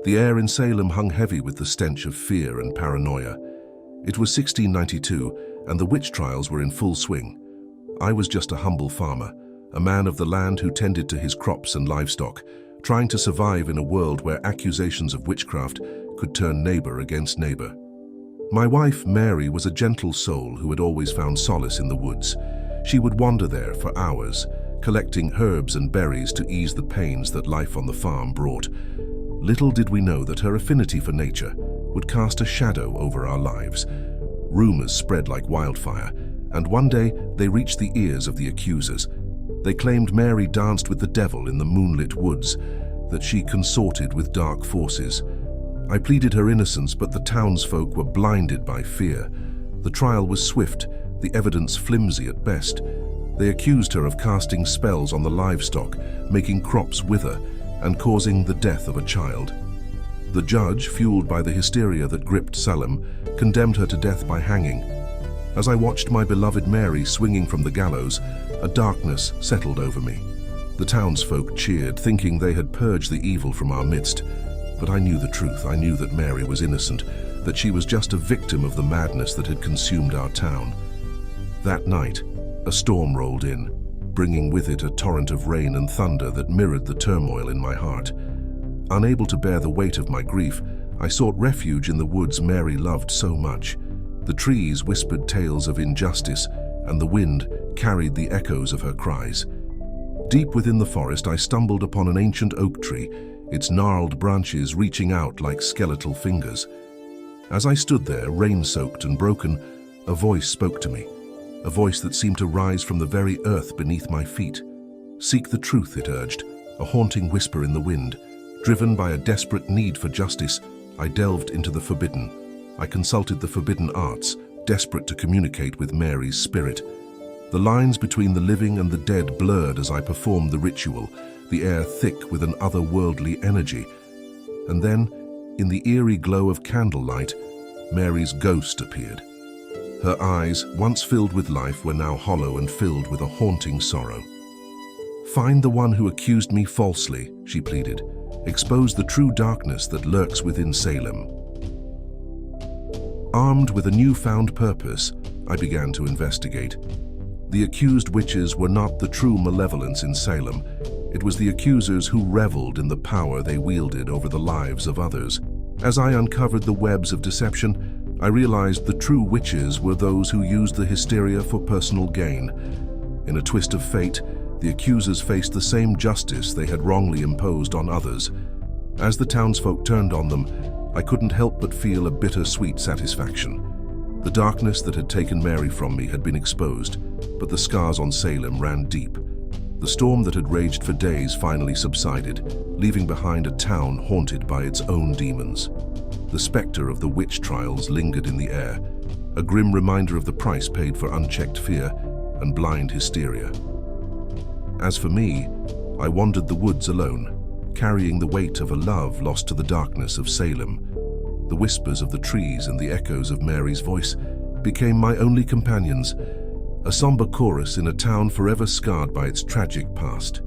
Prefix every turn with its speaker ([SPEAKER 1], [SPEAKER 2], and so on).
[SPEAKER 1] The air in Salem hung heavy with the stench of fear and paranoia. It was 1692, and the witch trials were in full swing. I was just a humble farmer, a man of the land who tended to his crops and livestock, trying to survive in a world where accusations of witchcraft could turn neighbor against neighbor. My wife, Mary, was a gentle soul who had always found solace in the woods. She would wander there for hours, collecting herbs and berries to ease the pains that life on the farm brought. Little did we know that her affinity for nature would cast a shadow over our lives. Rumors spread like wildfire, and one day they reached the ears of the accusers. They claimed Mary danced with the devil in the moonlit woods, that she consorted with dark forces. I pleaded her innocence, but the townsfolk were blinded by fear. The trial was swift, the evidence flimsy at best. They accused her of casting spells on the livestock, making crops wither, and causing the death of a child. The judge, fueled by the hysteria that gripped Salem, condemned her to death by hanging. As I watched my beloved Mary swinging from the gallows, a darkness settled over me. The townsfolk cheered, thinking they had purged the evil from our midst. But I knew the truth. I knew that Mary was innocent, that she was just a victim of the madness that had consumed our town. That night, a storm rolled in, bringing with it a torrent of rain and thunder that mirrored the turmoil in my heart. Unable to bear the weight of my grief, I sought refuge in the woods Mary loved so much. The trees whispered tales of injustice, and the wind carried the echoes of her cries. Deep within the forest, I stumbled upon an ancient oak tree, its gnarled branches reaching out like skeletal fingers. As I stood there, rain-soaked and broken, a voice spoke to me, a voice that seemed to rise from the very earth beneath my feet. "Seek the truth," it urged, a haunting whisper in the wind. Driven by a desperate need for justice, I delved into the forbidden. I consulted the forbidden arts, desperate to communicate with Mary's spirit. The lines between the living and the dead blurred as I performed the ritual, the air thick with an otherworldly energy. And then, in the eerie glow of candlelight, Mary's ghost appeared. Her eyes, once filled with life, were now hollow and filled with a haunting sorrow. "Find the one who accused me falsely," she pleaded. "Expose the true darkness that lurks within Salem." Armed with a newfound purpose, I began to investigate. The accused witches were not the true malevolence in Salem. It was the accusers who reveled in the power they wielded over the lives of others. As I uncovered the webs of deception, I realized the true witches were those who used the hysteria for personal gain. In a twist of fate, the accusers faced the same justice they had wrongly imposed on others. As the townsfolk turned on them, I couldn't help but feel a bittersweet satisfaction. The darkness that had taken Mary from me had been exposed, but the scars on Salem ran deep. The storm that had raged for days finally subsided, leaving behind a town haunted by its own demons. The specter of the witch trials lingered in the air, a grim reminder of the price paid for unchecked fear and blind hysteria. As for me, I wandered the woods alone, carrying the weight of a love lost to the darkness of Salem. The whispers of the trees and the echoes of Mary's voice became my only companions, a somber chorus in a town forever scarred by its tragic past.